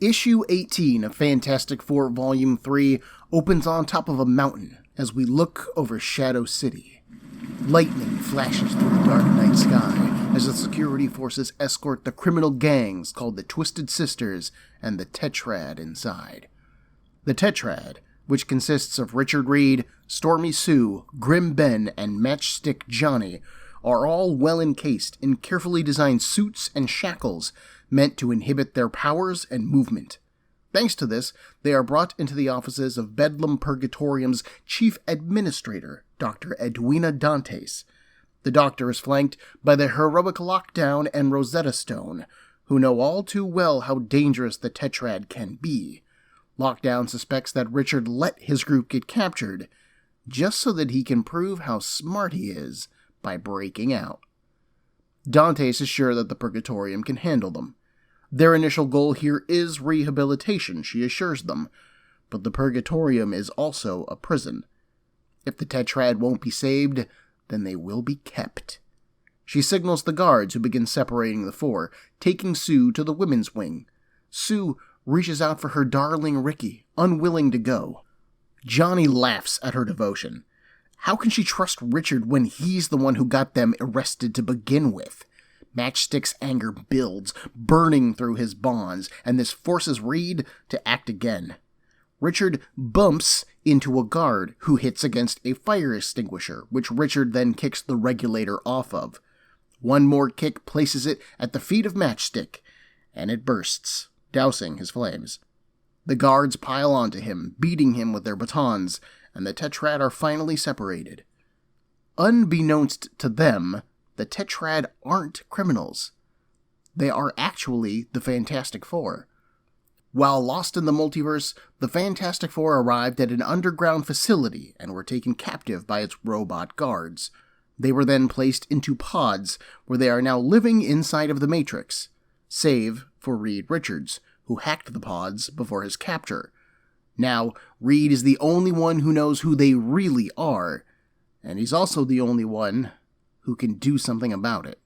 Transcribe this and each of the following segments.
Issue 18 of Fantastic Four Volume 3 opens on top of a mountain as we look over Shadow City. Lightning flashes through the dark night sky as the security forces escort the criminal gangs called the Twisted Sisters and the Tetrad inside. The Tetrad, which consists of Richard Reed, Stormy Sue, Grim Ben, and Matchstick Johnny, are all well encased in carefully designed suits and shackles meant to inhibit their powers and movement. Thanks to this, they are brought into the offices of Bedlam Purgatorium's chief administrator, Dr. Edwina Dantes. The doctor is flanked by the heroic Lockdown and Rosetta Stone, who know all too well how dangerous the Tetrad can be. Lockdown suspects that Richard let his group get captured, just so that he can prove how smart he is by breaking out. Dantes is sure that the Purgatorium can handle them. Their initial goal here is rehabilitation, she assures them, but the Purgatorium is also a prison. If the Tetrad won't be saved, then they will be kept. She signals the guards who begin separating the four, taking Sue to the women's wing. Sue reaches out for her darling Ricky, unwilling to go. Johnny laughs at her devotion. How can she trust Richard when he's the one who got them arrested to begin with? Matchstick's anger builds, burning through his bonds, and this forces Reed to act again. Richard bumps into a guard who hits against a fire extinguisher, which Richard then kicks the regulator off of. One more kick places it at the feet of Matchstick, and it bursts, dousing his flames. The guards pile onto him, beating him with their batons, and the Tetrad are finally separated. Unbeknownst to them, the Tetrad aren't criminals. They are actually the Fantastic Four. While lost in the multiverse, the Fantastic Four arrived at an underground facility and were taken captive by its robot guards. They were then placed into pods, where they are now living inside of the Matrix, save for Reed Richards, who hacked the pods before his capture. Now, Reed is the only one who knows who they really are, and he's also the only one who can do something about it.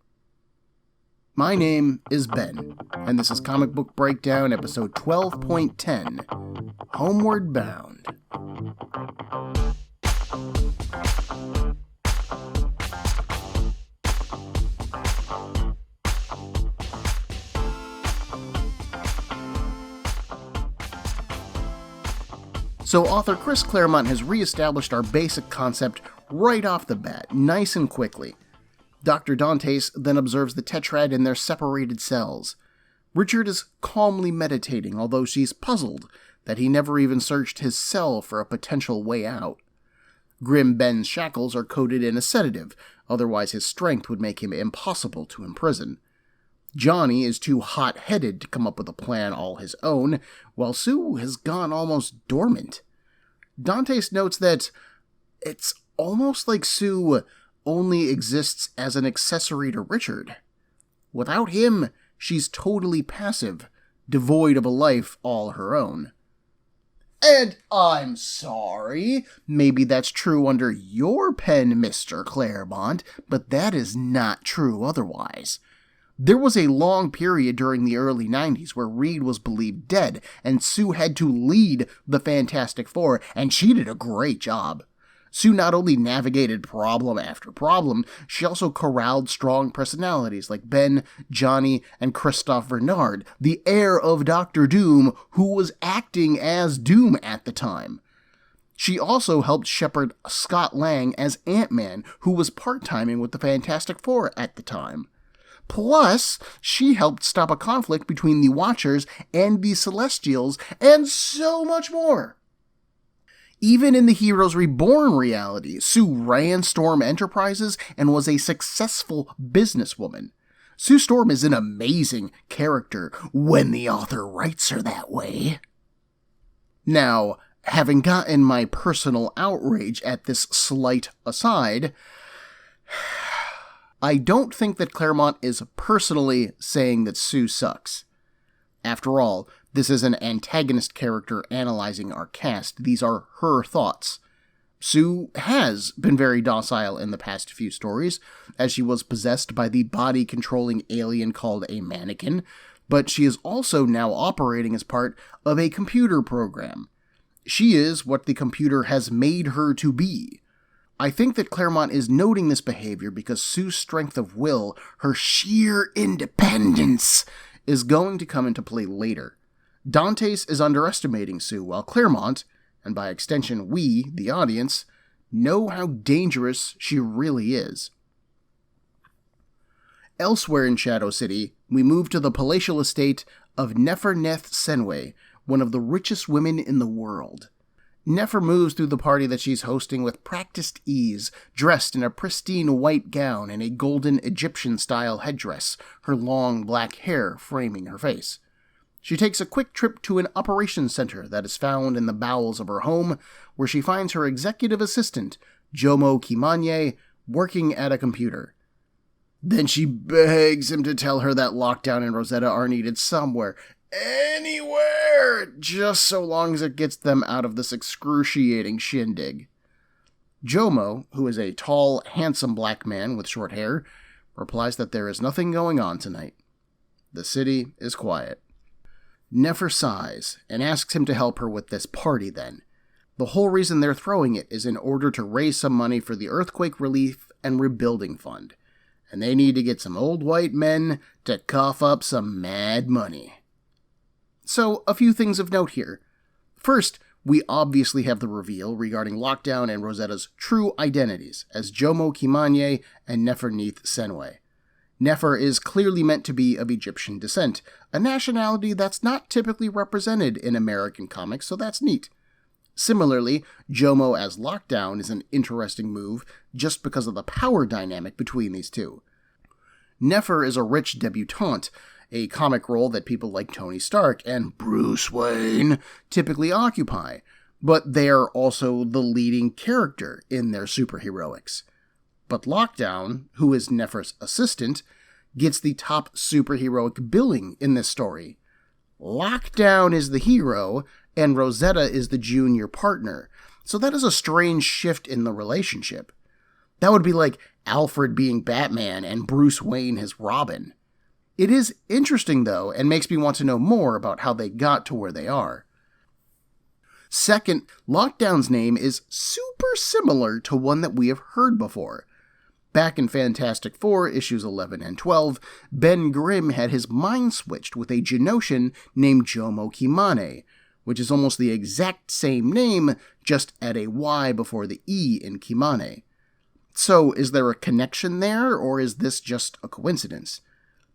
My name is Ben, and this is Comic Book Breakdown, episode 12.10, Homeward Bound. So author Chris Claremont has reestablished our basic concept right off the bat, nice and quickly. Dr. Dantes then observes the Tetrad in their separated cells. Richard is calmly meditating, although she's puzzled that he never even searched his cell for a potential way out. Grim Ben's shackles are coated in a sedative, otherwise his strength would make him impossible to imprison. Johnny is too hot-headed to come up with a plan all his own, while Sue has gone almost dormant. Dantes notes that it's almost like Sue only exists as an accessory to Richard. Without him, she's totally passive, devoid of a life all her own. And I'm sorry, maybe that's true under your pen, Mr. Claremont, but that is not true otherwise. There was a long period during the early 90s where Reed was believed dead, and Sue had to lead the Fantastic Four, and she did a great job. Sue not only navigated problem after problem, she also corralled strong personalities like Ben, Johnny, and Christophe Bernard, the heir of Dr. Doom, who was acting as Doom at the time. She also helped shepherd Scott Lang as Ant-Man, who was part-timing with the Fantastic Four at the time. Plus, she helped stop a conflict between the Watchers and the Celestials, and so much more. Even in the Heroes Reborn reality, Sue ran Storm Enterprises and was a successful businesswoman. Sue Storm is an amazing character when the author writes her that way. Now, having gotten my personal outrage at this slight aside, I don't think that Claremont is personally saying that Sue sucks. After all, this is an antagonist character analyzing our cast. These are her thoughts. Sue has been very docile in the past few stories, as she was possessed by the body-controlling alien called a mannequin, but she is also now operating as part of a computer program. She is what the computer has made her to be. I think that Claremont is noting this behavior because Sue's strength of will, her sheer independence, is going to come into play later. Dantes is underestimating Sue, while Claremont, and by extension we, the audience, know how dangerous she really is. Elsewhere in Shadow City, we move to the palatial estate of Nefer-Neth Senway, one of the richest women in the world. Nefer moves through the party that she's hosting with practiced ease, dressed in a pristine white gown and a golden Egyptian-style headdress, her long black hair framing her face. She takes a quick trip to an operations center that is found in the bowels of her home, where she finds her executive assistant, Jomo Kimanye, working at a computer. Then she begs him to tell her that Lockdown and Rosetta are needed somewhere, anywhere, just so long as it gets them out of this excruciating shindig. Jomo, who is a tall, handsome black man with short hair, replies that there is nothing going on tonight. The city is quiet. Nefer sighs and asks him to help her with this party then. The whole reason they're throwing it is in order to raise some money for the Earthquake Relief and Rebuilding Fund. And they need to get some old white men to cough up some mad money. So, a few things of note here. First, we obviously have the reveal regarding Lockdown and Rosetta's true identities as Jomo Kimanye and Nefer-Neth Senway. Nefer is clearly meant to be of Egyptian descent, a nationality that's not typically represented in American comics, so that's neat. Similarly, Jomo as Lockdown is an interesting move just because of the power dynamic between these two. Nefer is a rich debutante, a comic role that people like Tony Stark and Bruce Wayne typically occupy, but they are also the leading character in their superheroics. But Lockdown, who is Nefer's assistant, gets the top superheroic billing in this story. Lockdown is the hero, and Rosetta is the junior partner, so that is a strange shift in the relationship. That would be like Alfred being Batman and Bruce Wayne his Robin. It is interesting, though, and makes me want to know more about how they got to where they are. Second, Lockdown's name is super similar to one that we have heard before. Back in Fantastic Four, issues 11 and 12, Ben Grimm had his mind switched with a Genosian named Jomo Kimane, which is almost the exact same name, just add a Y before the E in Kimane. So, is there a connection there, or is this just a coincidence?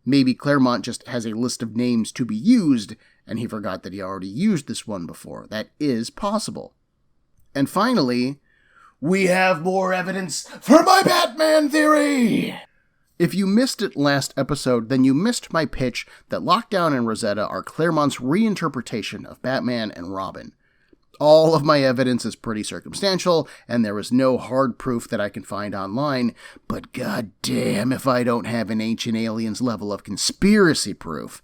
Maybe Claremont just has a list of names to be used, and he forgot that he already used this one before. That is possible. And finally, we have more evidence for my Batman theory! If you missed it last episode, then you missed my pitch that Lockdown and Rosetta are Claremont's reinterpretation of Batman and Robin. All of my evidence is pretty circumstantial, and there is no hard proof that I can find online, but goddamn if I don't have an Ancient Aliens level of conspiracy proof.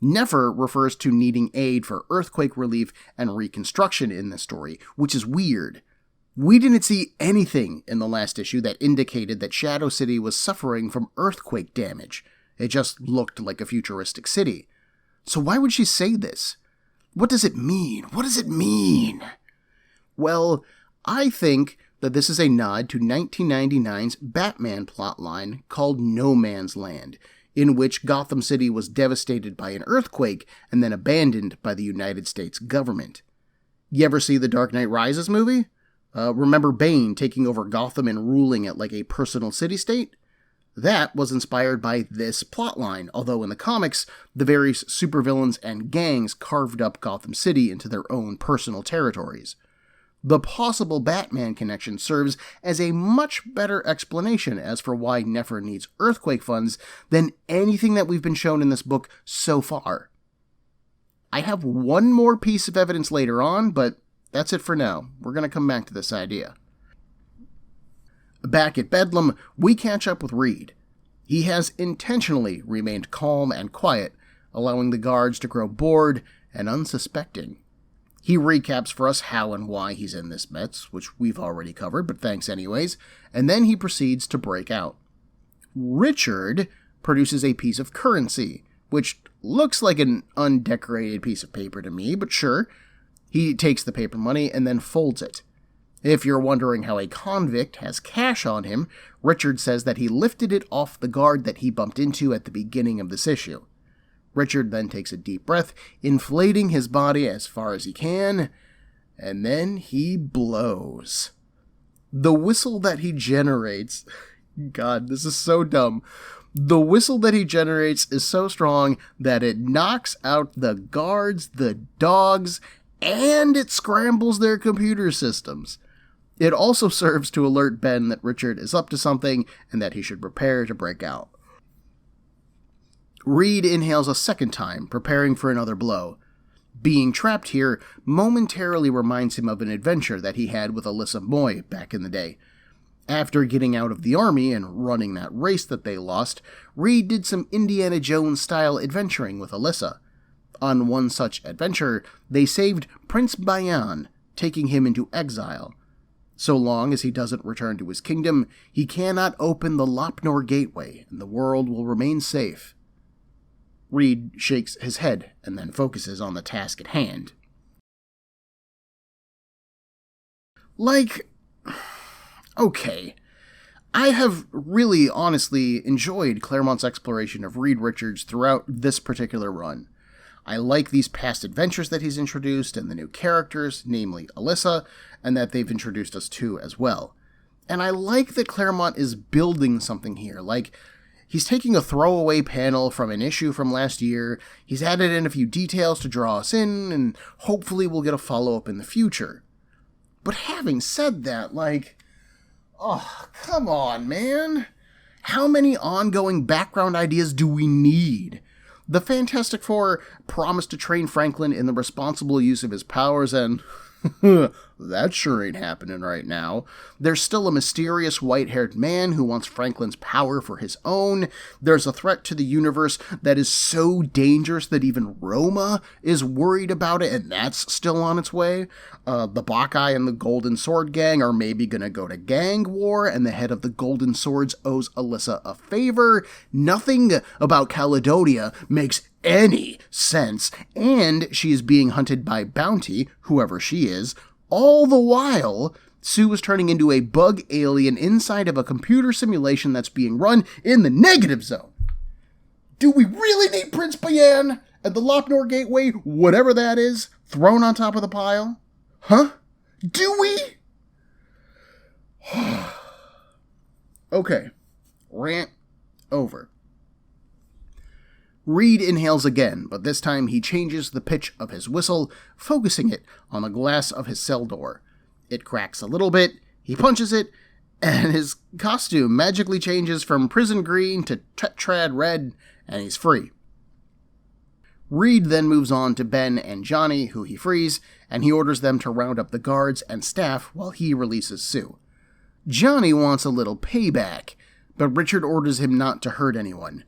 Nefer refers to needing aid for earthquake relief and reconstruction in this story, which is weird. We didn't see anything in the last issue that indicated that Shadow City was suffering from earthquake damage. It just looked like a futuristic city. So why would she say this? What does it mean? What does it mean? Well, I think that this is a nod to 1999's Batman plotline called No Man's Land, in which Gotham City was devastated by an earthquake and then abandoned by the United States government. You ever see the Dark Knight Rises movie? Remember Bane taking over Gotham and ruling it like a personal city-state? That was inspired by this plotline, although in the comics, the various supervillains and gangs carved up Gotham City into their own personal territories. The possible Batman connection serves as a much better explanation as for why Nefer needs earthquake funds than anything that we've been shown in this book so far. I have one more piece of evidence later on, but that's it for now. We're going to come back to this idea. Back at Bedlam, we catch up with Reed. He has intentionally remained calm and quiet, allowing the guards to grow bored and unsuspecting. He recaps for us how and why he's in this mess, which we've already covered, but thanks anyways, and then he proceeds to break out. Richard produces a piece of currency, which looks like an undecorated piece of paper to me, but sure. He takes the paper money and then folds it. If you're wondering how a convict has cash on him, Richard says that he lifted it off the guard that he bumped into at the beginning of this issue. Richard then takes a deep breath, inflating his body as far as he can, and then he blows. The whistle that he generates... God, this is so dumb. The whistle that he generates is so strong that it knocks out the guards, the dogs, and it scrambles their computer systems. It also serves to alert Ben that Richard is up to something and that he should prepare to break out. Reed inhales a second time, preparing for another blow. Being trapped here momentarily reminds him of an adventure that he had with Alyssa Moy back in the day. After getting out of the army and running that race that they lost, Reed did some Indiana Jones-style adventuring with Alyssa. On one such adventure, they saved Prince Bayan, taking him into exile. So long as he doesn't return to his kingdom, he cannot open the Lopnor Gateway, and the world will remain safe. Reed shakes his head and then focuses on the task at hand. Okay, I have really honestly enjoyed Claremont's exploration of Reed Richards throughout this particular run. I like these past adventures that he's introduced and the new characters, namely Alyssa, and that they've introduced us to as well. And I like that Claremont is building something here, he's taking a throwaway panel from an issue from last year, he's added in a few details to draw us in, and hopefully we'll get a follow-up in the future. But having said that, oh, come on, man. How many ongoing background ideas do we need? The Fantastic Four promised to train Franklin in the responsible use of his powers, and that sure ain't happening right now. There's still a mysterious white-haired man who wants Franklin's power for his own. There's a threat to the universe that is so dangerous that even Roma is worried about it, and that's still on its way. The Buckeye and the Golden Sword Gang are maybe gonna go to gang war, and the head of the Golden Swords owes Alyssa a favor. Nothing about Caledonia makes any sense, and she is being hunted by Bounty, whoever she is. All the while, Sue is turning into a bug alien inside of a computer simulation that's being run in the negative zone. Do we really need Prince Bayan and the Lopnor Gateway, whatever that is, thrown on top of the pile? Huh? Do we? Okay, rant over. Reed inhales again, but this time he changes the pitch of his whistle, focusing it on the glass of his cell door. It cracks a little bit, he punches it, and his costume magically changes from prison green to tetrad red, and he's free. Reed then moves on to Ben and Johnny, who he frees, and he orders them to round up the guards and staff while he releases Sue. Johnny wants a little payback, but Richard orders him not to hurt anyone.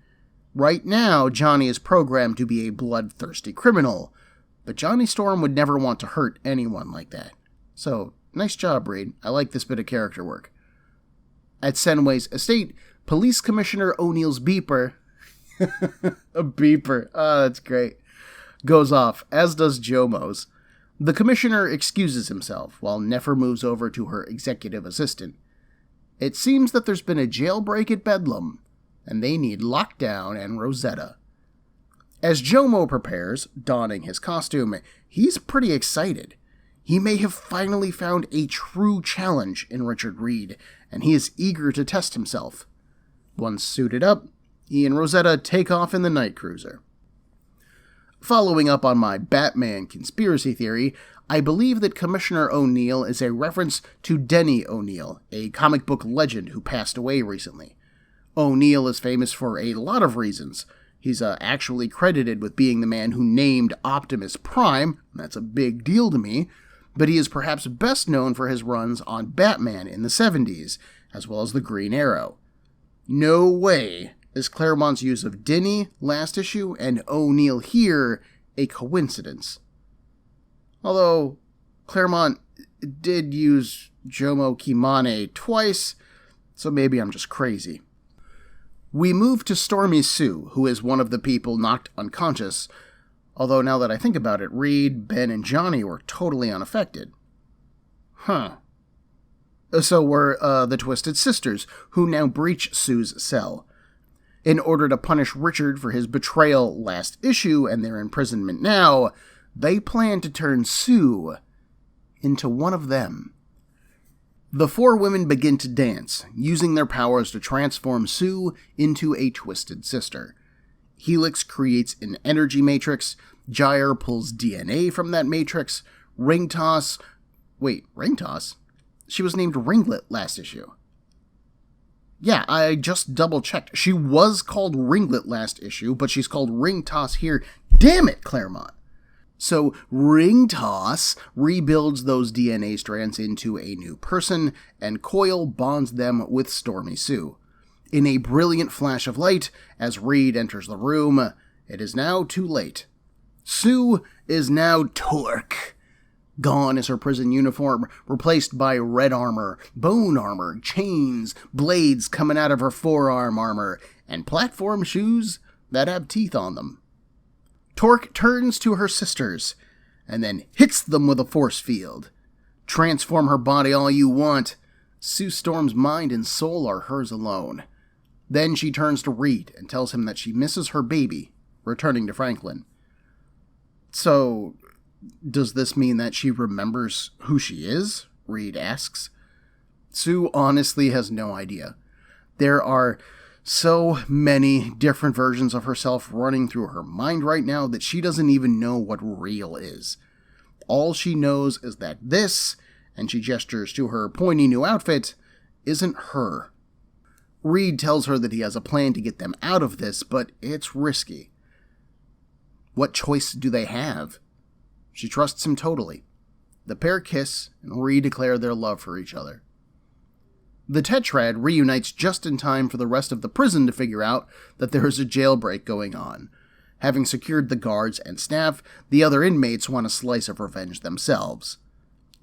Right now, Johnny is programmed to be a bloodthirsty criminal, but Johnny Storm would never want to hurt anyone like that. So, nice job, Reed. I like this bit of character work. At Senway's estate, Police Commissioner O'Neill's beeper, a beeper, oh, that's great, goes off, as does Jomo's. The commissioner excuses himself, while Nefer moves over to her executive assistant. It seems that there's been a jailbreak at Bedlam, and they need Lockdown and Rosetta. As Jomo prepares, donning his costume, he's pretty excited. He may have finally found a true challenge in Richard Reed, and he is eager to test himself. Once suited up, he and Rosetta take off in the night cruiser. Following up on my Batman conspiracy theory, I believe that Commissioner O'Neill is a reference to Denny O'Neill, a comic book legend who passed away recently. O'Neill is famous for a lot of reasons. He's actually credited with being the man who named Optimus Prime, that's a big deal to me, but he is perhaps best known for his runs on Batman in the 70s, as well as the Green Arrow. No way is Claremont's use of Denny last issue and O'Neill here a coincidence. Although, Claremont did use Jomo Kimane twice, so maybe I'm just crazy. We move to Stormy Sue, who is one of the people knocked unconscious, although now that I think about it, Reed, Ben, and Johnny were totally unaffected. Huh. So were the Twisted Sisters, who now breach Sue's cell. In order to punish Richard for his betrayal last issue and their imprisonment now, they plan to turn Sue into one of them. The four women begin to dance, using their powers to transform Sue into a Twisted Sister. Helix creates an energy matrix, Gyre pulls DNA from that matrix, Ring Toss... Wait, Ring Toss? She was named Ringlet last issue. Yeah, I just double-checked. She was called Ringlet last issue, but she's called Ring Toss here. Damn it, Claremont! So, Ring Toss rebuilds those DNA strands into a new person, and Coil bonds them with Stormy Sue. In a brilliant flash of light, as Reed enters the room, it is now too late. Sue is now Torque. Gone is her prison uniform, replaced by red armor, bone armor, chains, blades coming out of her forearm armor, and platform shoes that have teeth on them. Torque turns to her sisters, and then hits them with a force field. Transform her body all you want. Sue Storm's mind and soul are hers alone. Then she turns to Reed and tells him that she misses her baby, returning to Franklin. So, does this mean that she remembers who she is? Reed asks. Sue honestly has no idea. There are so many different versions of herself running through her mind right now that she doesn't even know what real is. All she knows is that this, and she gestures to her pointy new outfit, isn't her. Reed tells her that he has a plan to get them out of this, but it's risky. What choice do they have? She trusts him totally. The pair kiss and redeclare their love for each other. The Tetrad reunites just in time for the rest of the prison to figure out that there is a jailbreak going on. Having secured the guards and staff, the other inmates want a slice of revenge themselves.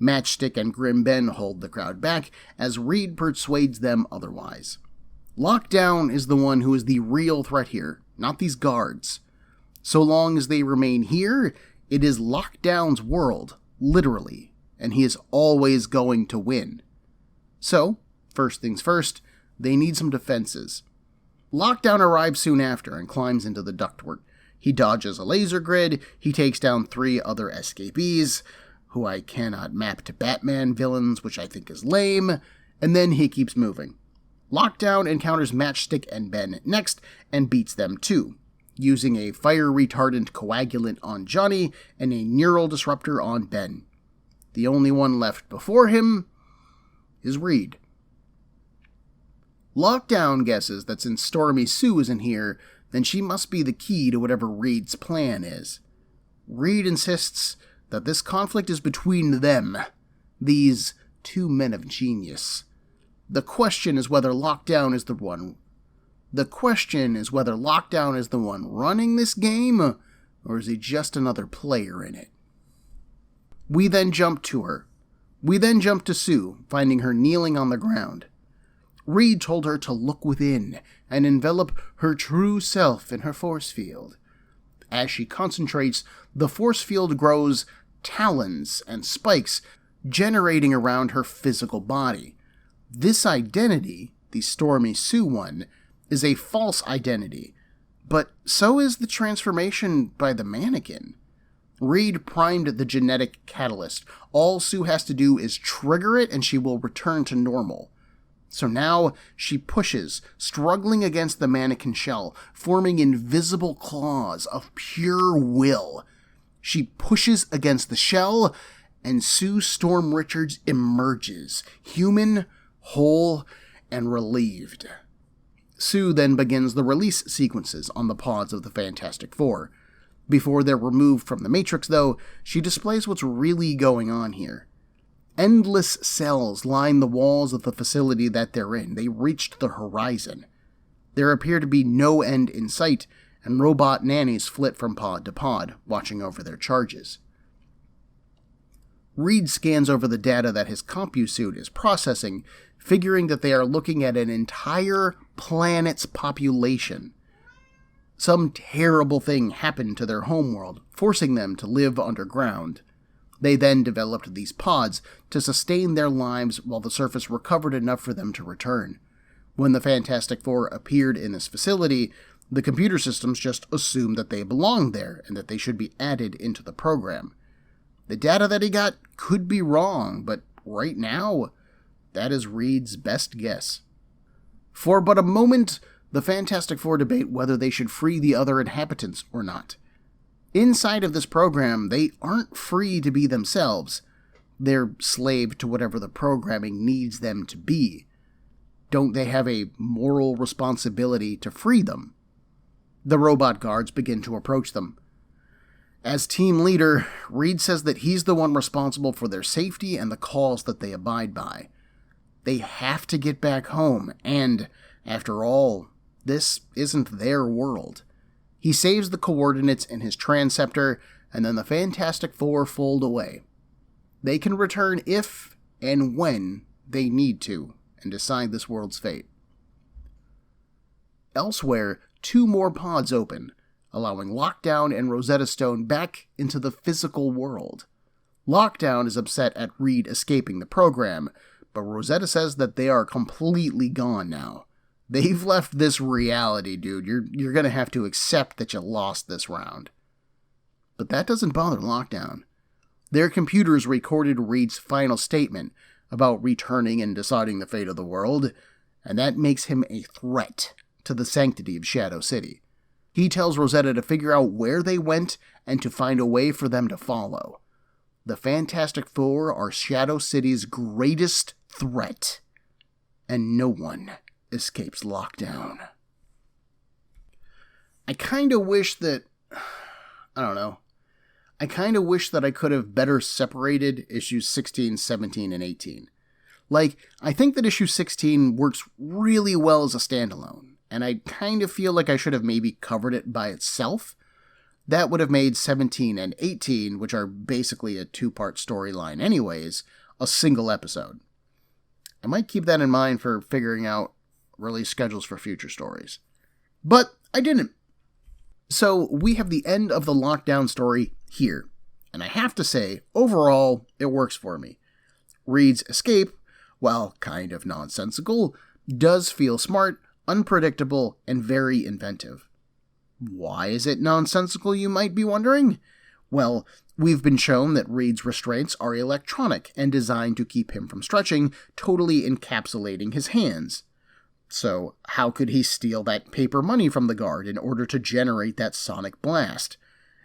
Matchstick and Grim Ben hold the crowd back as Reed persuades them otherwise. Lockdown is the one who is the real threat here, not these guards. So long as they remain here, it is Lockdown's world, literally, and he is always going to win. So, first things first, they need some defenses. Lockdown arrives soon after and climbs into the ductwork. He dodges a laser grid, he takes down 3 other escapees, who I cannot map to Batman villains, which I think is lame, and then he keeps moving. Lockdown encounters Matchstick and Ben next, and beats them too, using a fire-retardant coagulant on Johnny and a neural disruptor on Ben. The only one left before him is Reed. Lockdown guesses that since Stormy Sue isn't here, then she must be the key to whatever Reed's plan is. Reed insists that this conflict is between them, these 2 men of genius. The question is whether Lockdown is the one running this game, or is he just another player in it? We then jump to her. We then jump to Sue, finding her kneeling on the ground. Reed told her to look within and envelop her true self in her force field. As she concentrates, the force field grows talons and spikes, generating around her physical body. This identity, the Stormy Sue one, is a false identity, but so is the transformation by the mannequin. Reed primed the genetic catalyst. All Sue has to do is trigger it and she will return to normal. So now she pushes, struggling against the mannequin shell, forming invisible claws of pure will. She pushes against the shell, and Sue Storm Richards emerges, human, whole, and relieved. Sue then begins the release sequences on the pods of the Fantastic Four. Before they're removed from the Matrix, though, she displays what's really going on here. Endless cells line the walls of the facility that they're in. They reached the horizon. There appear to be no end in sight, and robot nannies flit from pod to pod, watching over their charges. Reed scans over the data that his CompuSuit is processing, figuring that they are looking at an entire planet's population. Some terrible thing happened to their homeworld, forcing them to live underground. They then developed these pods to sustain their lives while the surface recovered enough for them to return. When the Fantastic Four appeared in this facility, the computer systems just assumed that they belonged there and that they should be added into the program. The data that he got could be wrong, but right now, that is Reed's best guess. For but a moment, the Fantastic Four debate whether they should free the other inhabitants or not. Inside of this program, they aren't free to be themselves. They're slave to whatever the programming needs them to be. Don't they have a moral responsibility to free them? The robot guards begin to approach them. As team leader, Reed says that he's the one responsible for their safety and the calls that they abide by. They have to get back home, and, after all, this isn't their world. He saves the coordinates in his transceptor, and then the Fantastic Four fold away. They can return if and when they need to, and decide this world's fate. Elsewhere, 2 more pods open, allowing Lockdown and Rosetta Stone back into the physical world. Lockdown is upset at Reed escaping the program, but Rosetta says that they are completely gone now. They've left this reality, dude. You're gonna have to accept that you lost this round. But that doesn't bother Lockdown. Their computers recorded Reed's final statement about returning and deciding the fate of the world, and that makes him a threat to the sanctity of Shadow City. He tells Rosetta to figure out where they went and to find a way for them to follow. The Fantastic Four are Shadow City's greatest threat, and no one escapes Lockdown. I kind of wish that I could have better separated issues 16, 17, and 18. Like, I think that issue 16 works really well as a standalone, and I kind of feel like I should have maybe covered it by itself. That would have made 17 and 18, which are basically a 2-part storyline anyways, a single episode. I might keep that in mind for figuring out release schedules for future stories. But I didn't. So we have the end of the Lockdown story here, and I have to say, overall, it works for me. Reed's escape, while kind of nonsensical, does feel smart, unpredictable, and very inventive. Why is it nonsensical, you might be wondering? Well, we've been shown that Reed's restraints are electronic and designed to keep him from stretching, totally encapsulating his hands. So, how could he steal that paper money from the guard in order to generate that sonic blast?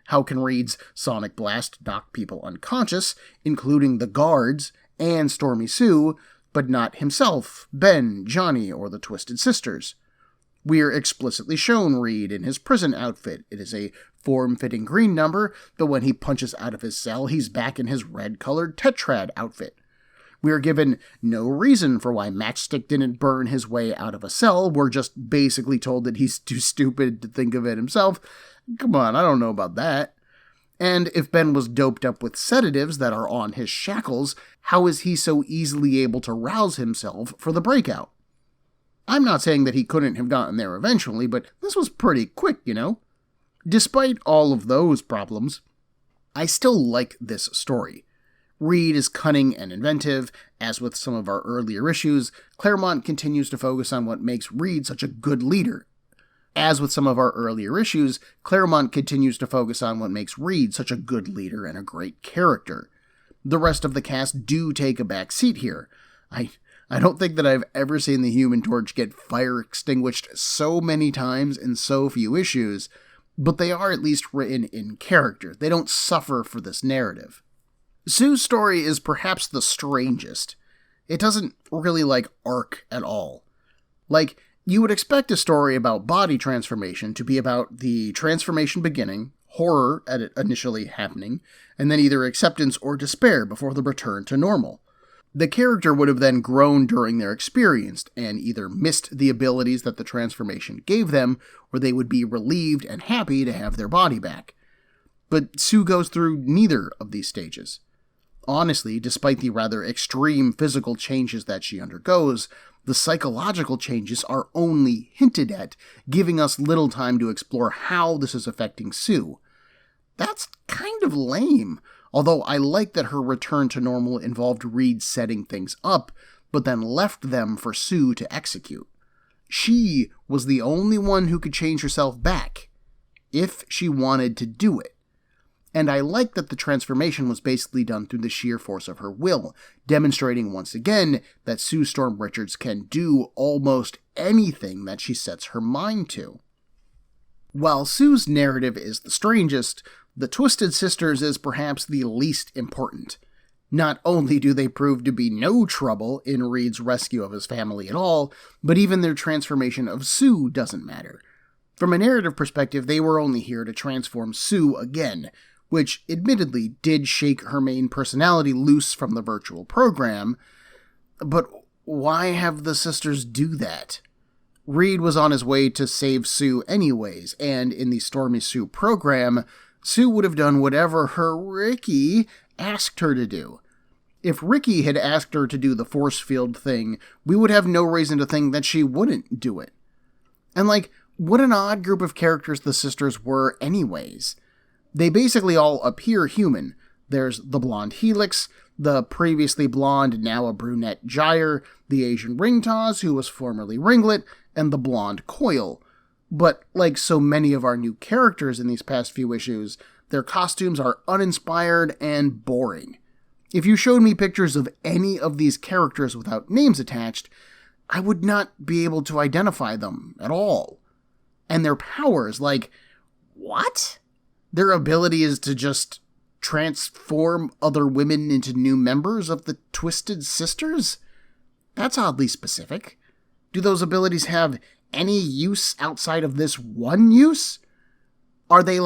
How can Reed's sonic blast knock people unconscious, including the guards and Stormy Sue, but not himself, Ben, Johnny, or the Twisted Sisters? We're explicitly shown Reed in his prison outfit. It is a form-fitting green number, but when he punches out of his cell, he's back in his red-colored tetrad outfit. We are given no reason for why Matchstick didn't burn his way out of a cell. We're just basically told that he's too stupid to think of it himself. Come on, I don't know about that. And if Ben was doped up with sedatives that are on his shackles, how is he so easily able to rouse himself for the breakout? I'm not saying that he couldn't have gotten there eventually, but this was pretty quick, you know? Despite all of those problems, I still like this story. Reed is cunning and inventive. As with some of our earlier issues, Claremont continues to focus on what makes Reed such a good leader. And a great character. The rest of the cast do take a back seat here. I don't think that I've ever seen the Human Torch get fire extinguished so many times in so few issues, but they are at least written in character. They don't suffer for this narrative. Sue's story is perhaps the strangest. It doesn't really arc at all. You would expect a story about body transformation to be about the transformation beginning, horror at it initially happening, and then either acceptance or despair before the return to normal. The character would have then grown during their experience and either missed the abilities that the transformation gave them, or they would be relieved and happy to have their body back. But Sue goes through neither of these stages. Honestly, despite the rather extreme physical changes that she undergoes, the psychological changes are only hinted at, giving us little time to explore how this is affecting Sue. That's kind of lame, although I like that her return to normal involved Reed setting things up, but then left them for Sue to execute. She was the only one who could change herself back, if she wanted to do it. And I like that the transformation was basically done through the sheer force of her will, demonstrating once again that Sue Storm Richards can do almost anything that she sets her mind to. While Sue's narrative is the strangest, the Twisted Sisters is perhaps the least important. Not only do they prove to be no trouble in Reed's rescue of his family at all, but even their transformation of Sue doesn't matter. From a narrative perspective, they were only here to transform Sue again, which admittedly did shake her main personality loose from the virtual program. But why have the sisters do that? Reed was on his way to save Sue anyways, and in the Stormy Sue program, Sue would have done whatever her Ricky asked her to do. If Ricky had asked her to do the force field thing, we would have no reason to think that she wouldn't do it. And what an odd group of characters the sisters were anyways. They basically all appear human. There's the blonde Helix, the previously blonde, now a brunette Gyre, the Asian Ringtoss, who was formerly Ringlet, and the blonde Coil. But like so many of our new characters in these past few issues, their costumes are uninspired and boring. If you showed me pictures of any of these characters without names attached, I would not be able to identify them at all. And their powers, what? Their ability is to just transform other women into new members of the Twisted Sisters? That's oddly specific. Do those abilities have any use outside of this one use? Are they,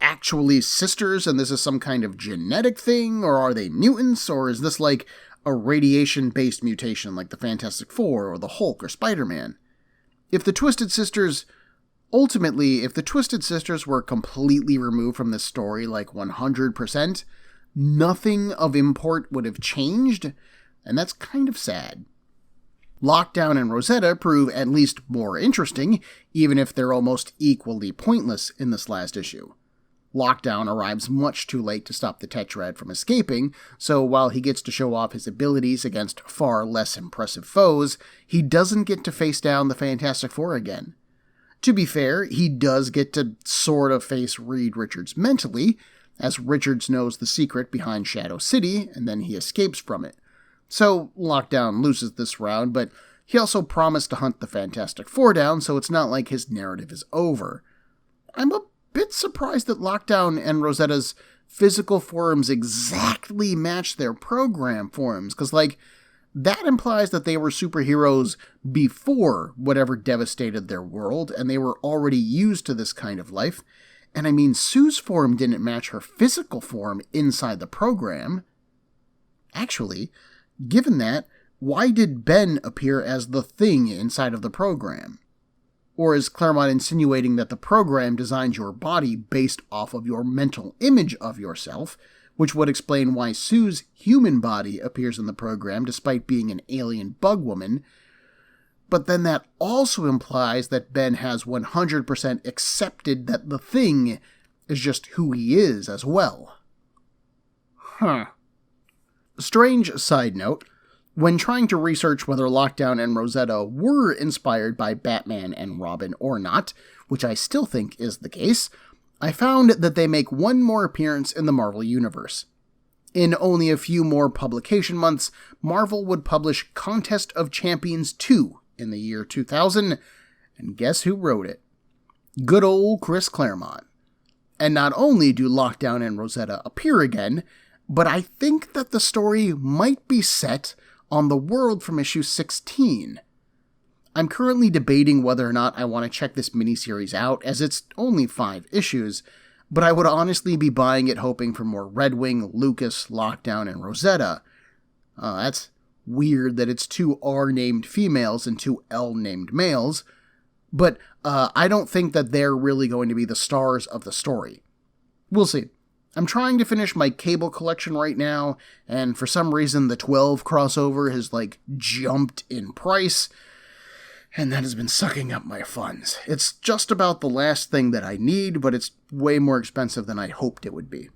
actually sisters and this is some kind of genetic thing? Or are they mutants? Or is this, a radiation-based mutation like the Fantastic Four or the Hulk or Spider-Man? If the Twisted Sisters were completely removed from this story 100%, nothing of import would have changed, and that's kind of sad. Lockdown and Rosetta prove at least more interesting, even if they're almost equally pointless in this last issue. Lockdown arrives much too late to stop the Tetrad from escaping, so while he gets to show off his abilities against far less impressive foes, he doesn't get to face down the Fantastic Four again. To be fair, he does get to sort of face Reed Richards mentally, as Richards knows the secret behind Shadow City, and then he escapes from it. So, Lockdown loses this round, but he also promised to hunt the Fantastic Four down, so it's not like his narrative is over. I'm a bit surprised that Lockdown and Rosetta's physical forms exactly match their program forms, because, that implies that they were superheroes before whatever devastated their world, and they were already used to this kind of life. And I mean, Sue's form didn't match her physical form inside the program. Actually, given that, why did Ben appear as the Thing inside of the program? Or is Claremont insinuating that the program designs your body based off of your mental image of yourself, which would explain why Sue's human body appears in the program despite being an alien bug woman, but then that also implies that Ben has 100% accepted that the Thing is just who he is as well. Strange side note, when trying to research whether Lockdown and Rosetta were inspired by Batman and Robin or not, which I still think is the case, I found that they make one more appearance in the Marvel Universe. In only a few more publication months, Marvel would publish Contest of Champions 2 in the year 2000, and guess who wrote it? Good old Chris Claremont. And not only do Lockdown and Rosetta appear again, but I think that the story might be set on the world from issue 16. I'm currently debating whether or not I want to check this miniseries out, as it's only 5 issues, but I would honestly be buying it hoping for more Redwing, Lucas, Lockdown, and Rosetta. That's weird that it's 2 R-named females and 2 L-named males, but I don't think that they're really going to be the stars of the story. We'll see. I'm trying to finish my Cable collection right now, and for some reason the 12 crossover has, jumped in price, and that has been sucking up my funds. It's just about the last thing that I need, but it's way more expensive than I hoped it would be.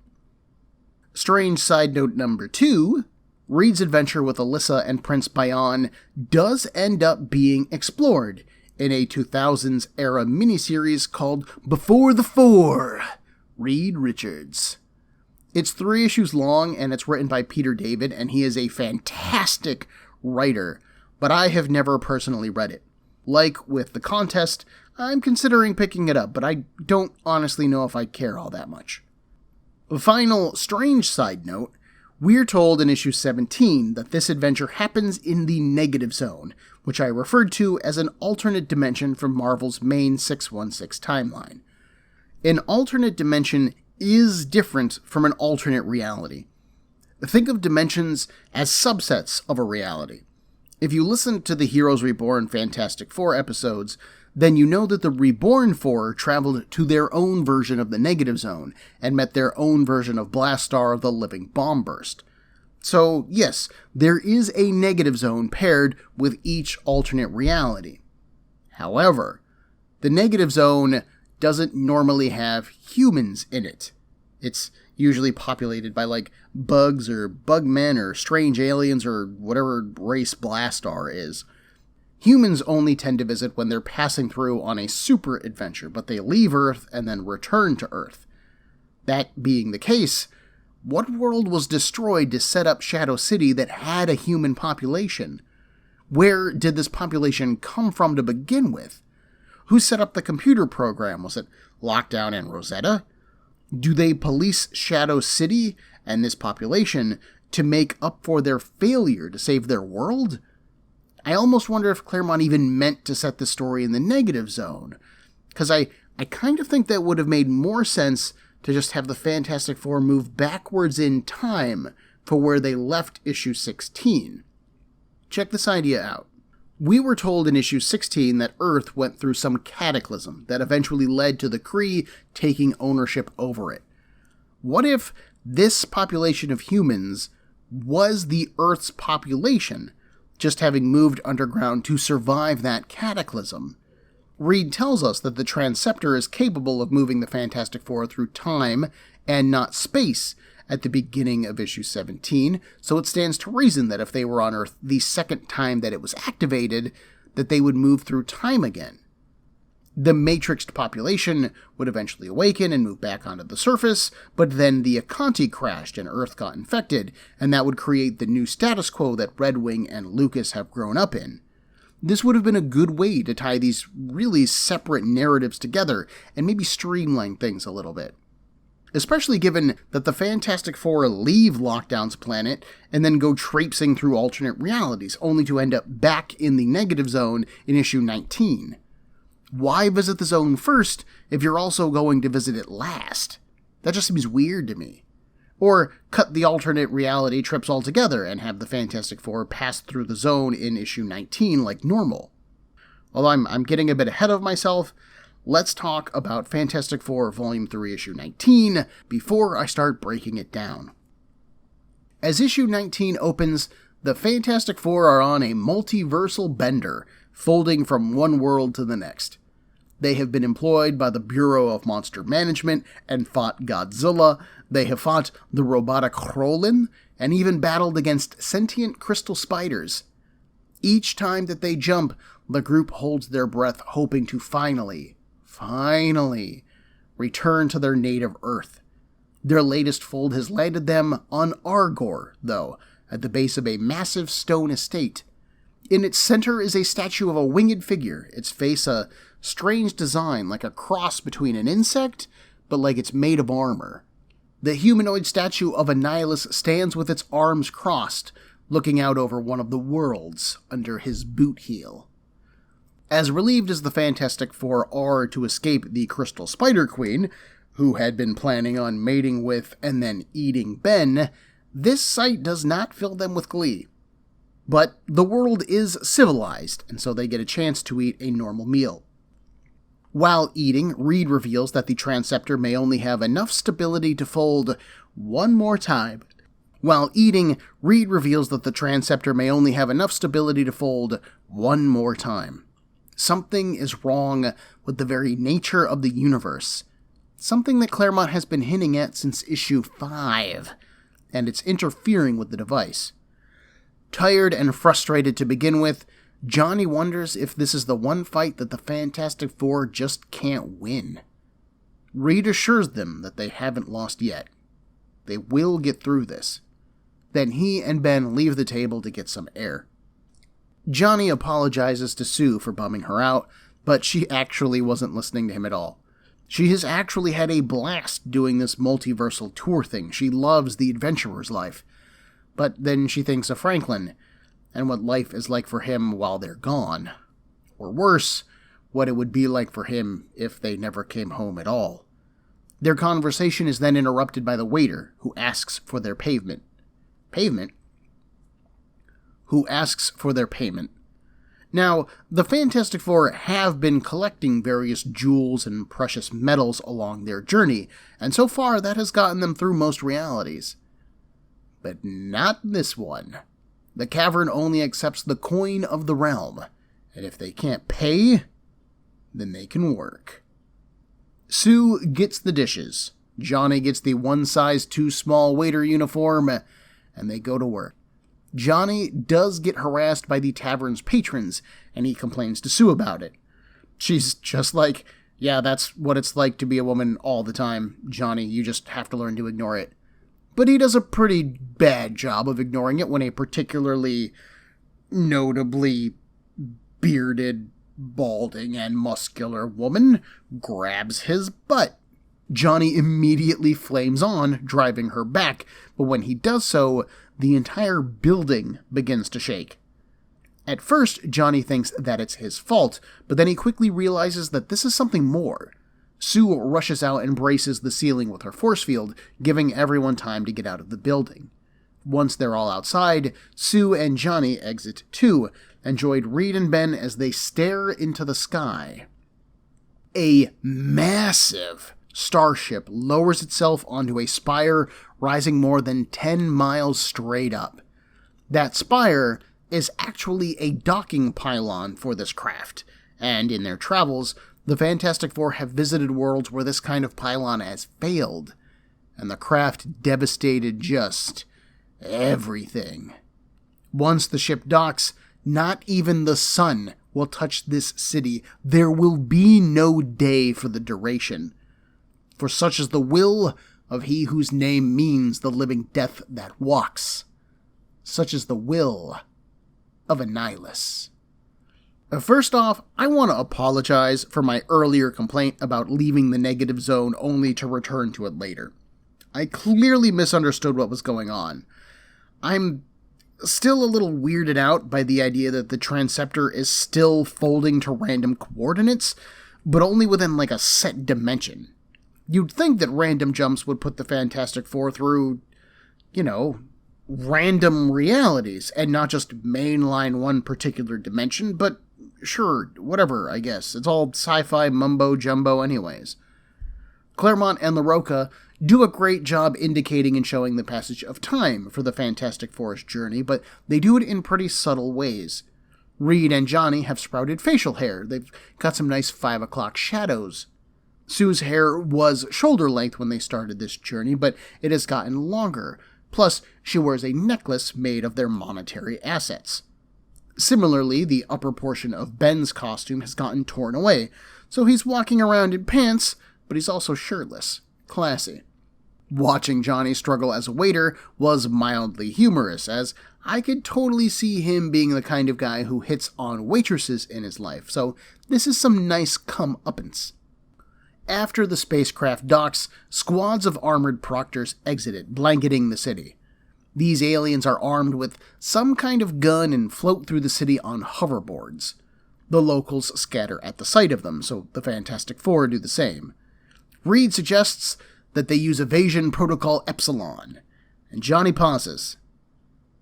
Strange side note number 2, Reed's adventure with Alyssa and Prince Bayan does end up being explored in a 2000s era miniseries called Before the Four, Reed Richards. It's 3 issues long, and it's written by Peter David, and he is a fantastic writer, but I have never personally read it. Like with The Contest, I'm considering picking it up, but I don't honestly know if I care all that much. A final strange side note, we're told in issue 17 that this adventure happens in the Negative Zone, which I referred to as an alternate dimension from Marvel's main 616 timeline. An alternate dimension is different from an alternate reality. Think of dimensions as subsets of a reality. If you listen to the Heroes Reborn Fantastic Four episodes, then you know that the Reborn Four traveled to their own version of the Negative Zone and met their own version of Blastar the Living Bomb Burst. So, yes, there is a Negative Zone paired with each alternate reality. However, the Negative Zone doesn't normally have humans in it. It's usually populated by, bugs or bugmen or strange aliens or whatever race Blastar is. Humans only tend to visit when they're passing through on a super adventure, but they leave Earth and then return to Earth. That being the case, what world was destroyed to set up Shadow City that had a human population? Where did this population come from to begin with? Who set up the computer program? Was it Lockdown and Rosetta? Do they police Shadow City and this population to make up for their failure to save their world? I almost wonder if Claremont even meant to set the story in the Negative Zone, because I kind of think that would have made more sense to just have the Fantastic Four move backwards in time for where they left issue 16. Check this idea out. We were told in issue 16 that Earth went through some cataclysm that eventually led to the Kree taking ownership over it. What if this population of humans was the Earth's population, just having moved underground to survive that cataclysm? Reed tells us that the Transceptor is capable of moving the Fantastic Four through time and not space at the beginning of issue 17, so it stands to reason that if they were on Earth the second time that it was activated, that they would move through time again. The matrixed population would eventually awaken and move back onto the surface, but then the Akanti crashed and Earth got infected, and that would create the new status quo that Red Wing and Lucas have grown up in. This would have been a good way to tie these really separate narratives together and maybe streamline things a little bit. Especially given that the Fantastic Four leave Lockdown's planet and then go traipsing through alternate realities, only to end up back in the Negative Zone in issue 19. Why visit the zone first if you're also going to visit it last? That just seems weird to me. Or cut the alternate reality trips altogether and have the Fantastic Four pass through the zone in issue 19 like normal. Although I'm getting a bit ahead of myself, let's talk about Fantastic Four Volume 3, Issue 19, before I start breaking it down. As Issue 19 opens, the Fantastic Four are on a multiversal bender, folding from one world to the next. They have been employed by the Bureau of Monster Management and fought Godzilla. They have fought the robotic Hrolin, and even battled against sentient crystal spiders. Each time that they jump, the group holds their breath, hoping to finally return to their native Earth. Their latest fold has landed them on Argor, though, at the base of a massive stone estate. In its center is a statue of a winged figure, its face a strange design like a cross between an insect, but like it's made of armor. The humanoid statue of Anihilus stands with its arms crossed, looking out over one of the worlds under his boot heel. As relieved as the Fantastic Four are to escape the Crystal Spider Queen, who had been planning on mating with and then eating Ben, this sight does not fill them with glee. But the world is civilized, and so they get a chance to eat a normal meal. While eating, Reed reveals that the transceptor may only have enough stability to fold one more time. While eating, Reed reveals that the transceptor may only have enough stability to fold one more time. Something is wrong with the very nature of the universe. Something that Claremont has been hinting at since issue 5, and it's interfering with the device. Tired and frustrated to begin with, Johnny wonders if this is the one fight that the Fantastic Four just can't win. Reed assures them that they haven't lost yet. They will get through this. Then he and Ben leave the table to get some air. Johnny apologizes to Sue for bumming her out, but she actually wasn't listening to him at all. She has actually had a blast doing this multiversal tour thing. She loves the adventurer's life. But then she thinks of Franklin, and what life is like for him while they're gone. Or worse, what it would be like for him if they never came home at all. Their conversation is then interrupted by the waiter, who asks for their payment. Who asks for their payment. Now, the Fantastic Four have been collecting various jewels and precious metals along their journey, and so far that has gotten them through most realities. But not this one. The cavern only accepts the coin of the realm, and if they can't pay, then they can work. Sue gets the dishes. Johnny gets the one-size-too-small waiter uniform, and they go to work. Johnny does get harassed by the tavern's patrons, and he complains to Sue about it. She's just like, yeah, that's what it's like to be a woman all the time, Johnny. You just have to learn to ignore it. But he does a pretty bad job of ignoring it when a particularly notably bearded, balding, and muscular woman grabs his butt. Johnny immediately flames on, driving her back, but when he does so, the entire building begins to shake. At first, Johnny thinks that it's his fault, but then he quickly realizes that this is something more. Sue rushes out and braces the ceiling with her force field, giving everyone time to get out of the building. Once they're all outside, Sue and Johnny exit too, and join Reed and Ben as they stare into the sky. A massive starship lowers itself onto a spire rising more than 10 miles straight up. That spire is actually a docking pylon for this craft, and in their travels, the Fantastic Four have visited worlds where this kind of pylon has failed, and the craft devastated just everything. Once the ship docks, not even the sun will touch this city. There will be no day for the duration. For such is the will of he whose name means the living death that walks. Such is the will of Anihilus. First off, I want to apologize for my earlier complaint about leaving the negative zone only to return to it later. I clearly misunderstood what was going on. I'm still a little weirded out by the idea that the transceptor is still folding to random coordinates, but only within like a set dimension. You'd think that random jumps would put the Fantastic Four through, random realities, and not just mainline one particular dimension, but sure, whatever, I guess. It's all sci-fi mumbo-jumbo anyways. Claremont and Larroca do a great job indicating and showing the passage of time for the Fantastic Four's journey, but they do it in pretty subtle ways. Reed and Johnny have sprouted facial hair. They've got some nice 5 o'clock shadows. Sue's hair was shoulder length when they started this journey, but it has gotten longer. Plus, she wears a necklace made of their monetary assets. Similarly, the upper portion of Ben's costume has gotten torn away, so he's walking around in pants, but he's also shirtless. Classy. Watching Johnny struggle as a waiter was mildly humorous, as I could totally see him being the kind of guy who hits on waitresses in his life, so this is some nice comeuppance. After the spacecraft docks, squads of armored proctors exited, blanketing the city. These aliens are armed with some kind of gun and float through the city on hoverboards. The locals scatter at the sight of them, so the Fantastic Four do the same. Reed suggests that they use Evasion Protocol Epsilon, and Johnny pauses.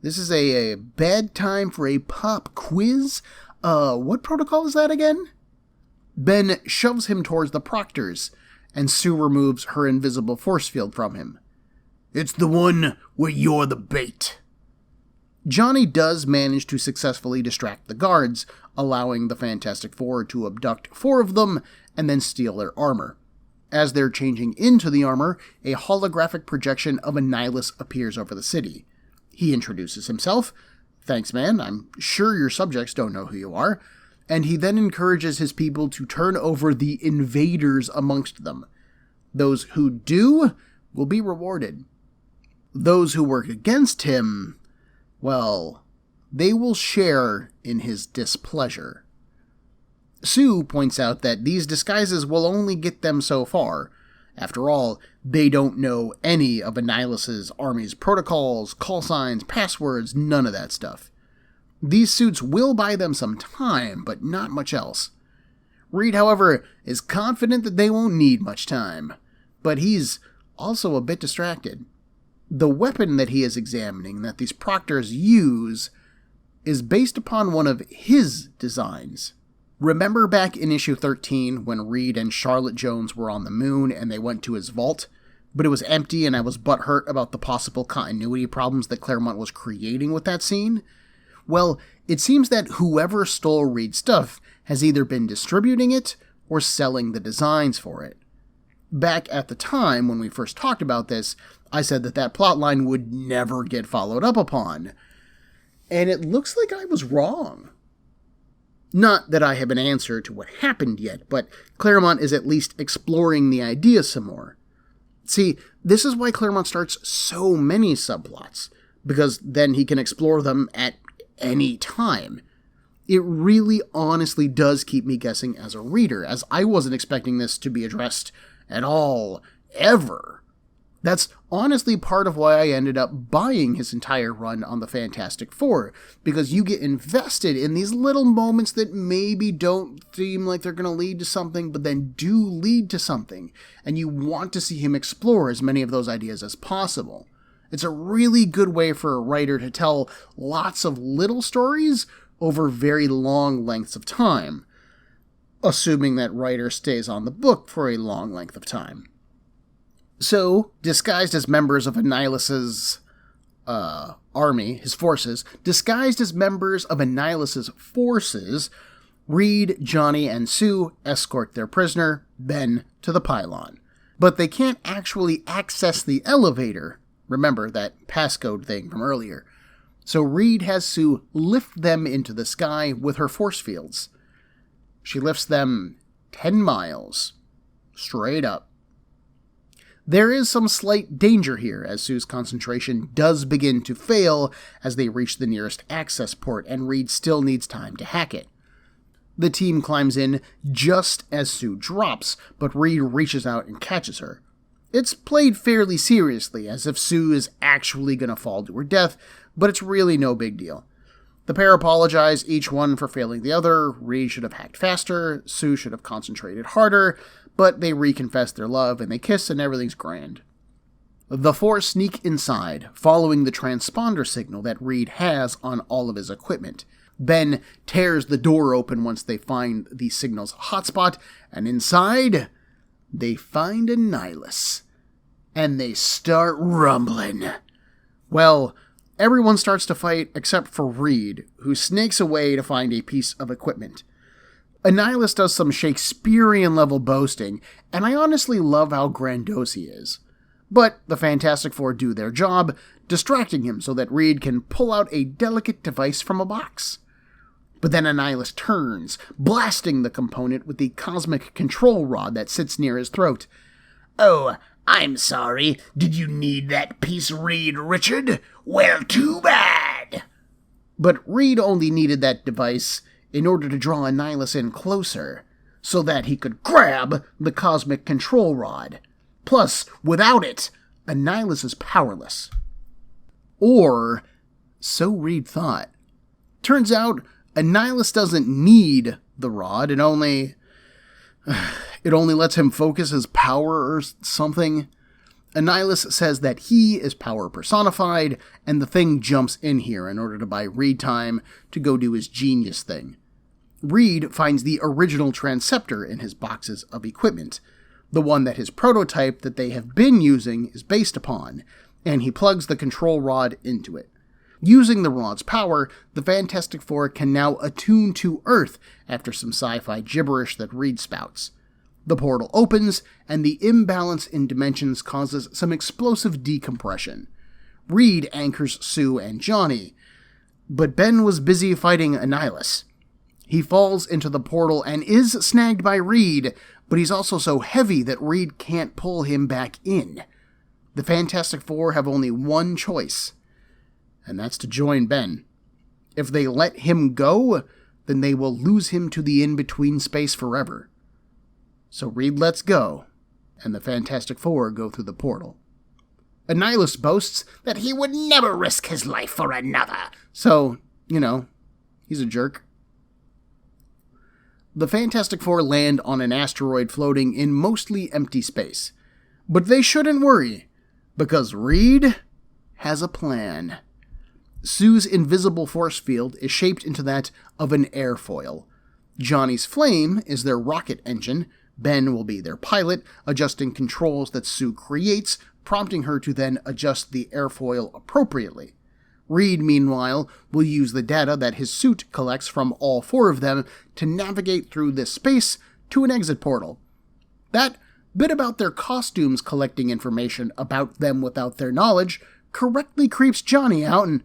This is a bad time for a pop quiz? What protocol is that again? Ben shoves him towards the proctors, and Sue removes her invisible force field from him. "It's the one where you're the bait." Johnny does manage to successfully distract the guards, allowing the Fantastic Four to abduct 4 of them and then steal their armor. As they're changing into the armor, a holographic projection of Anihilus appears over the city. He introduces himself. "Thanks, man. I'm sure your subjects don't know who you are." And he then encourages his people to turn over the invaders amongst them. Those who do will be rewarded. Those who work against him, well, they will share in his displeasure. Sue points out that these disguises will only get them so far. After all, they don't know any of Anihilus' army's protocols, call signs, passwords, none of that stuff. These suits will buy them some time, but not much else. Reed, however, is confident that they won't need much time, but he's also a bit distracted. The weapon that he is examining, that these proctors use, is based upon one of his designs. Remember back in issue 13 when Reed and Charlotte Jones were on the moon and they went to his vault, but it was empty and I was butthurt about the possible continuity problems that Claremont was creating with that scene? Well, it seems that whoever stole Reed's stuff has either been distributing it or selling the designs for it. Back at the time when we first talked about this, I said that that plotline would never get followed up upon. And it looks like I was wrong. Not that I have an answer to what happened yet, but Claremont is at least exploring the idea some more. See, this is why Claremont starts so many subplots, because then he can explore them at any time. It really honestly does keep me guessing as a reader, as I wasn't expecting this to be addressed at all, ever. That's honestly part of why I ended up buying his entire run on the Fantastic Four, because you get invested in these little moments that maybe don't seem like they're going to lead to something, but then do lead to something, and you want to see him explore as many of those ideas as possible. It's a really good way for a writer to tell lots of little stories over very long lengths of time, assuming that writer stays on the book for a long length of time. So, disguised as members of Anihilus' army, his forces, Reed, Johnny, and Sue escort their prisoner, Ben, to the pylon. But they can't actually access the elevator. Remember that passcode thing from earlier. So Reed has Sue lift them into the sky with her force fields. She lifts them 10 miles, straight up. There is some slight danger here, as Sue's concentration does begin to fail as they reach the nearest access port, and Reed still needs time to hack it. The team climbs in just as Sue drops, but Reed reaches out and catches her. It's played fairly seriously, as if Sue is actually going to fall to her death, but it's really no big deal. The pair apologize, each one for failing the other. Reed should have hacked faster, Sue should have concentrated harder, but they reconfess their love and they kiss and everything's grand. The four sneak inside, following the transponder signal that Reed has on all of his equipment. Ben tears the door open once they find the signal's hotspot, and inside, they find Anihilus. And they start rumbling. Well, everyone starts to fight except for Reed, who snakes away to find a piece of equipment. Anihilus does some Shakespearean-level boasting, and I honestly love how grandiose he is. But the Fantastic Four do their job, distracting him so that Reed can pull out a delicate device from a box. But then Anihilus turns, blasting the component with the cosmic control rod that sits near his throat. "Oh, I'm sorry. Did you need that piece, Reed Richard? Well, too bad." But Reed only needed that device in order to draw Anihilus in closer, so that he could grab the cosmic control rod. Plus, without it, Anihilus is powerless. Or, so Reed thought. Turns out, Anihilus doesn't need the rod, it only lets him focus his power or something. Anihilus says that he is power personified, and the thing jumps in here in order to buy Reed time to go do his genius thing. Reed finds the original transceptor in his boxes of equipment, the one that his prototype that they have been using is based upon, and he plugs the control rod into it. Using the rod's power, the Fantastic Four can now attune to Earth after some sci-fi gibberish that Reed spouts. The portal opens, and the imbalance in dimensions causes some explosive decompression. Reed anchors Sue and Johnny, but Ben was busy fighting Anihilus. He falls into the portal and is snagged by Reed, but he's also so heavy that Reed can't pull him back in. The Fantastic Four have only one choice, and that's to join Ben. If they let him go, then they will lose him to the in-between space forever. So Reed lets go, and the Fantastic Four go through the portal. Anihilus boasts that he would never risk his life for another, so, he's a jerk. The Fantastic Four land on an asteroid floating in mostly empty space. But they shouldn't worry, because Reed has a plan. Sue's invisible force field is shaped into that of an airfoil. Johnny's flame is their rocket engine. Ben will be their pilot, adjusting controls that Sue creates, prompting her to then adjust the airfoil appropriately. Reed, meanwhile, will use the data that his suit collects from all four of them to navigate through this space to an exit portal. That bit about their costumes collecting information about them without their knowledge correctly creeps Johnny out, and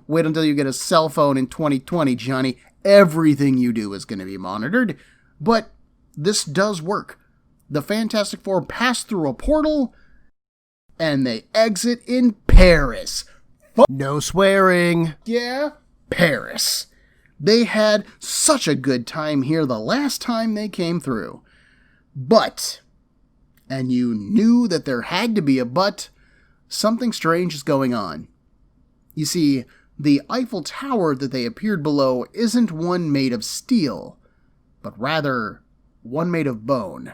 wait until you get a cell phone in 2020, Johnny. Everything you do is going to be monitored. But this does work. The Fantastic Four pass through a portal, and they exit in Paris. No swearing. Yeah, Paris. They had such a good time here the last time they came through. But, and you knew that there had to be a but, something strange is going on. You see, the Eiffel Tower that they appeared below isn't one made of steel, but rather one made of bone.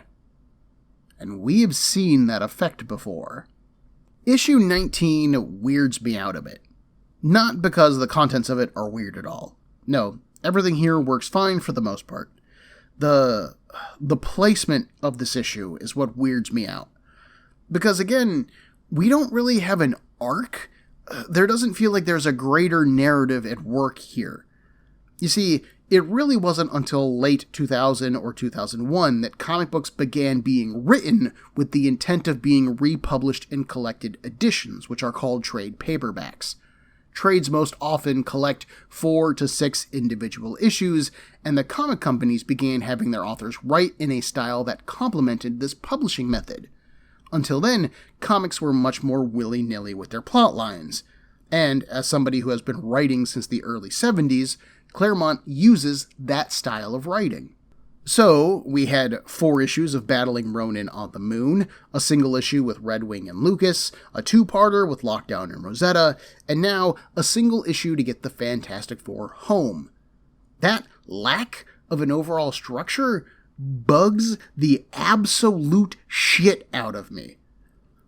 And we have seen that effect before. Issue 19 weirds me out a bit. Not because the contents of it are weird at all. No, everything here works fine for the most part. The placement of this issue is what weirds me out. Because again, we don't really have an arc. There doesn't feel like there's a greater narrative at work here. You see, it really wasn't until late 2000 or 2001 that comic books began being written with the intent of being republished in collected editions, which are called trade paperbacks. Trades most often collect 4 to 6 individual issues, and the comic companies began having their authors write in a style that complemented this publishing method. Until then, comics were much more willy-nilly with their plot lines. And as somebody who has been writing since the early 70s, Claremont uses that style of writing. So, we had 4 issues of Battling Ronin on the Moon, a single issue with Red Wing and Lucas, a 2-parter with Lockdown and Rosetta, and now a single issue to get the Fantastic Four home. That lack of an overall structure bugs the absolute shit out of me.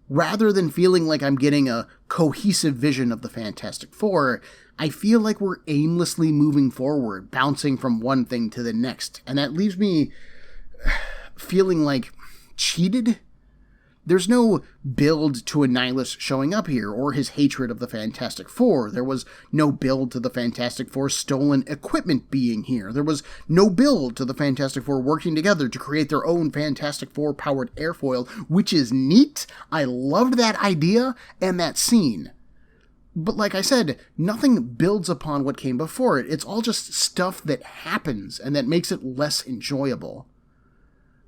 Rather than feeling like I'm getting a cohesive vision of the Fantastic Four, I feel like we're aimlessly moving forward, bouncing from one thing to the next, and that leaves me feeling like cheated. There's no build to Anihilus showing up here, or his hatred of the Fantastic Four. There was no build to the Fantastic Four's stolen equipment being here. There was no build to the Fantastic Four working together to create their own Fantastic Four-powered airfoil, which is neat. I loved that idea and that scene. But like I said, nothing builds upon what came before it. It's all just stuff that happens and that makes it less enjoyable.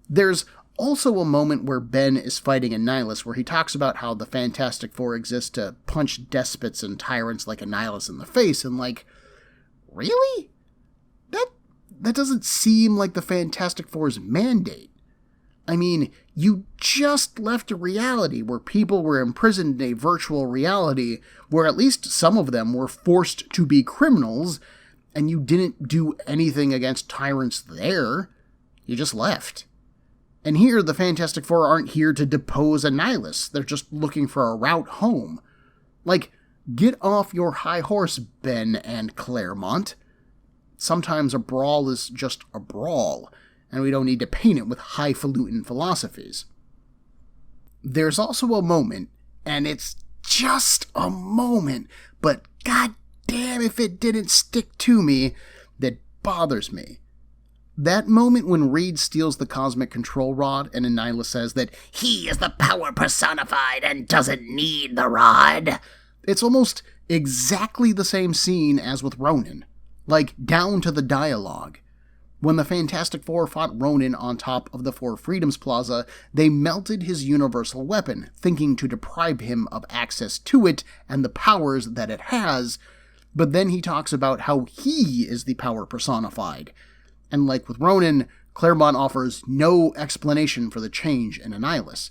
There's also a moment where Ben is fighting Anihilus, where he talks about how the Fantastic Four exist to punch despots and tyrants like Anihilus in the face, and like, really? That doesn't seem like the Fantastic Four's mandate. I mean, you just left a reality where people were imprisoned in a virtual reality where at least some of them were forced to be criminals, and you didn't do anything against tyrants there. You just left. And here, the Fantastic Four aren't here to depose Anihilus. They're just looking for a route home. Like, get off your high horse, Ben and Claremont. Sometimes a brawl is just a brawl, and we don't need to paint it with highfalutin philosophies. There's also a moment, and it's just a moment, but god damn if it didn't stick to me, that bothers me. That moment when Reed steals the cosmic control rod and Anihilus says that he is the power personified and doesn't need the rod. It's almost exactly the same scene as with Ronan, like down to the dialogue. When the Fantastic Four fought Ronan on top of the Four Freedoms Plaza, they melted his universal weapon, thinking to deprive him of access to it and the powers that it has, but then he talks about how he is the power personified. And like with Ronan, Claremont offers no explanation for the change in Anihilus.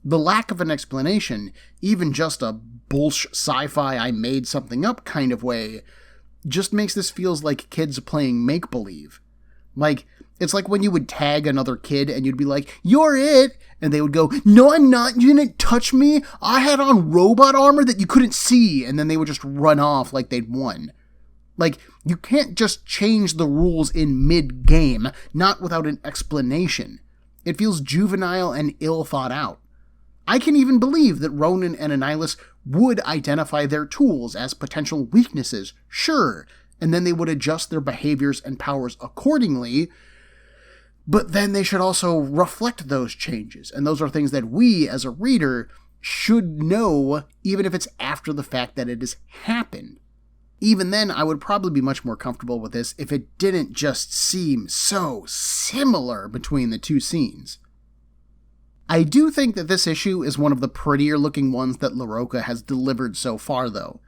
The lack of an explanation, even just a bullsh sci-fi I made something up kind of way, just makes this feels like kids playing make-believe. Like, it's like when you would tag another kid and you'd be like, "You're it!" And they would go, "No, I'm not, you didn't touch me, I had on robot armor that you couldn't see," and then they would just run off like they'd won. Like, you can't just change the rules in mid-game, not without an explanation. It feels juvenile and ill thought out. I can even believe that Ronan and Anihilus would identify their tools as potential weaknesses, sure, and then they would adjust their behaviors and powers accordingly, but then they should also reflect those changes, and those are things that we, as a reader, should know, even if it's after the fact that it has happened. Even then, I would probably be much more comfortable with this if it didn't just seem so similar between the two scenes. I do think that this issue is one of the prettier looking ones that Larroca has delivered so far, though.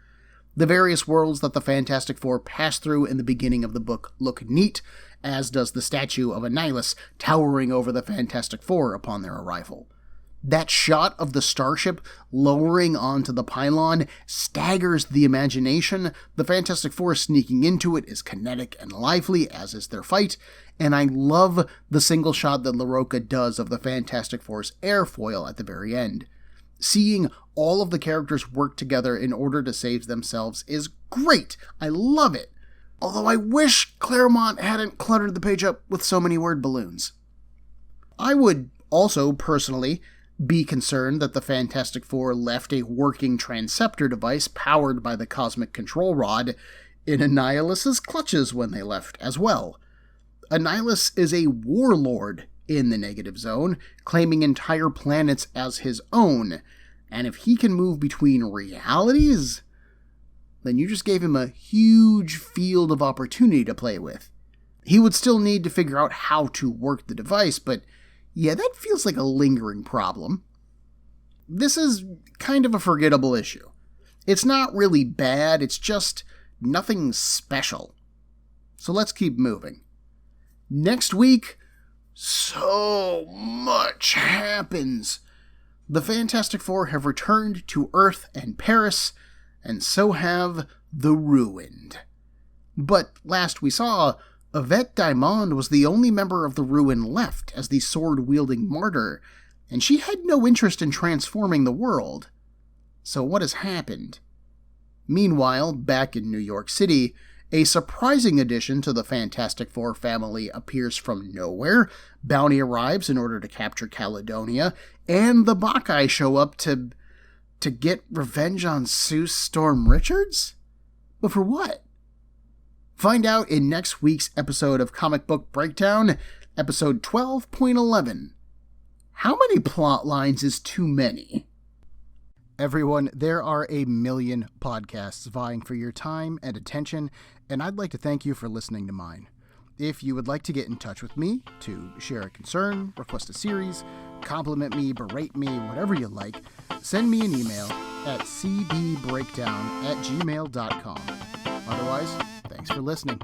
The various worlds that the Fantastic Four pass through in the beginning of the book look neat, as does the statue of Anihilus towering over the Fantastic Four upon their arrival. That shot of the starship lowering onto the pylon staggers the imagination. The Fantastic Four sneaking into it is kinetic and lively, as is their fight, and I love the single shot that Larroca does of the Fantastic Four's airfoil at the very end. Seeing all of the characters work together in order to save themselves is great. I love it. Although I wish Claremont hadn't cluttered the page up with so many word balloons. I would also, personally, be concerned that the Fantastic Four left a working transceptor device powered by the cosmic control rod in Annihilus's clutches when they left as well. Anihilus is a warlord in the Negative Zone, claiming entire planets as his own, and if he can move between realities, then you just gave him a huge field of opportunity to play with. He would still need to figure out how to work the device, but yeah, that feels like a lingering problem. This is kind of a forgettable issue. It's not really bad, it's just nothing special. So let's keep moving. Next week, so much happens. The Fantastic Four have returned to Earth and Paris, and so have the Ruined. But last we saw, Yvette Diamond was the only member of the Ruin left as the sword-wielding martyr, and she had no interest in transforming the world. So what has happened? Meanwhile, back in New York City, a surprising addition to the Fantastic Four family appears from nowhere. Bounty arrives in order to capture Caledonia, and the Bacchae show up to get revenge on Sue Storm Richards? But for what? Find out in next week's episode of Comic Book Breakdown, episode 12.11. How many plot lines is too many? Everyone, there are a million podcasts vying for your time and attention, and I'd like to thank you for listening to mine. If you would like to get in touch with me, to share a concern, request a series, compliment me, berate me, whatever you like, send me an email at cbbreakdown@gmail.com. Otherwise, thanks for listening.